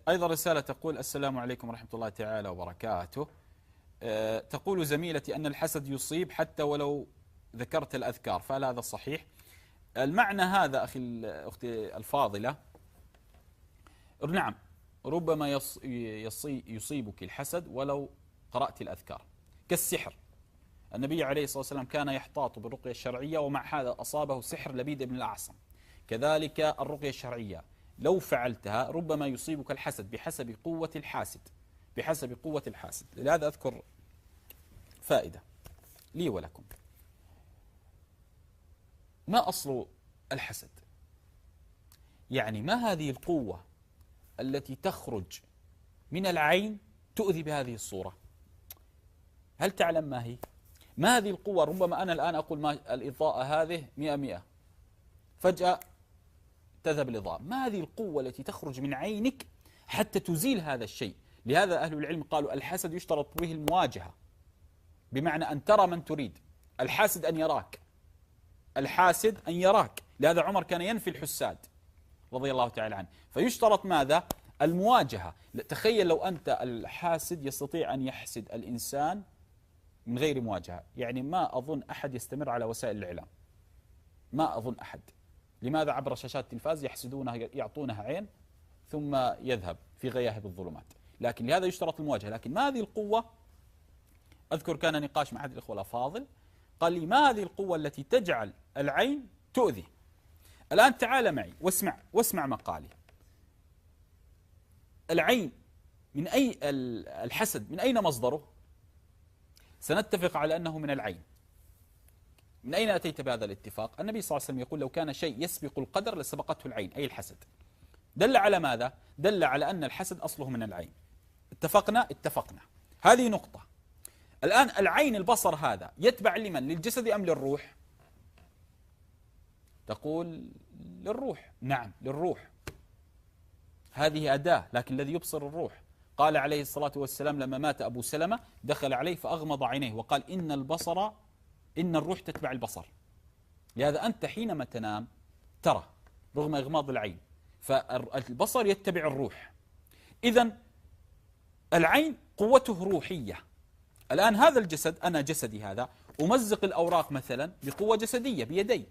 أيضا رسالة تقول: السلام عليكم ورحمة الله تعالى وبركاته. تقول زميلتي أن الحسد يصيب حتى ولو ذكرت الأذكار، فهل هذا صحيح؟ المعنى هذا أختي الفاضلة، نعم، ربما يصيبك الحسد ولو قرأت الأذكار، كالسحر. النبي عليه الصلاة والسلام كان يحتاط بالرقية الشرعية، ومع هذا أصابه سحر لبيد بن الأعصم. كذلك الرقية الشرعية لو فعلتها ربما يصيبك الحسد بحسب قوة الحاسد، بحسب قوة الحاسد. لهذا أذكر فائدة لي ولكم. ما أصل الحسد؟ يعني ما هذه القوة التي تخرج من العين تؤذي بهذه الصورة؟ هل تعلم ما هي؟ ما هذه القوة؟ ربما أنا الآن أقول ما الإضاءة هذه 100 فجأة تذهب الإضاءة. ما هذه القوة التي تخرج من عينك حتى تزيل هذا الشيء؟ لهذا أهل العلم قالوا الحسد يشترط به المواجهة، بمعنى أن ترى من تريد. الحاسد أن يراك، الحاسد أن يراك. لهذا عمر كان ينفي الحساد رضي الله تعالى عنه. فيشترط ماذا؟ المواجهة. تخيل لو أنت الحاسد يستطيع أن يحسد الإنسان من غير مواجهة، يعني ما أظن أحد يستمر على وسائل الإعلام، ما أظن أحد. لماذا؟ عبر شاشات التلفاز يحسدونها، يعطونها عين ثم يذهب في غياهب الظلمات. لكن لهذا يشترط المواجهة. لكن ما هذه القوة؟ أذكر كان نقاش مع أحد الإخوة الأفاضل قال لي: ما هذه القوة التي تجعل العين تؤذي؟ الآن تعال معي واسمع مقالي. العين من أي الحسد من أين مصدره؟ سنتفق على أنه من العين. من أين أتيت بهذا الاتفاق؟ النبي صلى الله عليه وسلم يقول: لو كان شيء يسبق القدر لسبقته العين، أي الحسد. دل على ماذا؟ دل على أن الحسد أصله من العين. اتفقنا. هذه نقطة. الآن العين، البصر هذا يتبع لمن؟ للجسد أم للروح؟ تقول للروح. نعم للروح، هذه أداة، لكن الذي يبصر الروح. قال عليه الصلاة والسلام لما مات أبو سلمة دخل عليه فأغمض عينيه وقال: إن الروح تتبع البصر. لهذا أنت حينما تنام ترى رغم إغماض العين، فالبصر يتبع الروح. إذن العين قوته روحية. الآن هذا الجسد، أنا جسدي هذا أمزق الأوراق مثلا بقوة جسدية بيدي.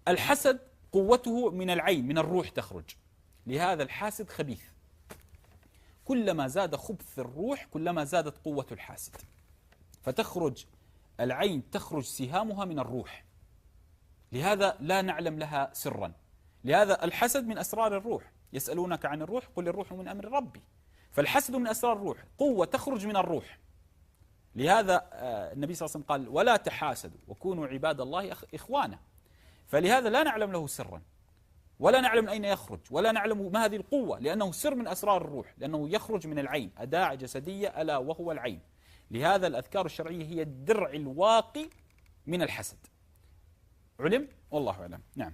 الحسد قوته من العين، من الروح تخرج. لهذا الحاسد خبيث. كلما زاد خبث الروح كلما زادت قوة الحاسد. فتخرج العين، تخرج سهامها من الروح. لهذا لا نعلم لها سرا. لهذا الحسد من أسرار الروح. يسألونك عن الروح قل الروح من أمر ربي. فالحسد من أسرار الروح، قوة تخرج من الروح. لهذا النبي صلى الله عليه وسلم قال: ولا تحاسدوا وكونوا عباد الله إخوانا. فلهذا لا نعلم له سرا، ولا نعلم أين يخرج، ولا نعلم ما هذه القوة، لأنه سر من أسرار الروح، لأنه يخرج من العين، أداة جسدية ألا وهو العين. لهذا الأذكار الشرعية هي الدرع الواقي من الحسد. علم؟ والله أعلم. نعم.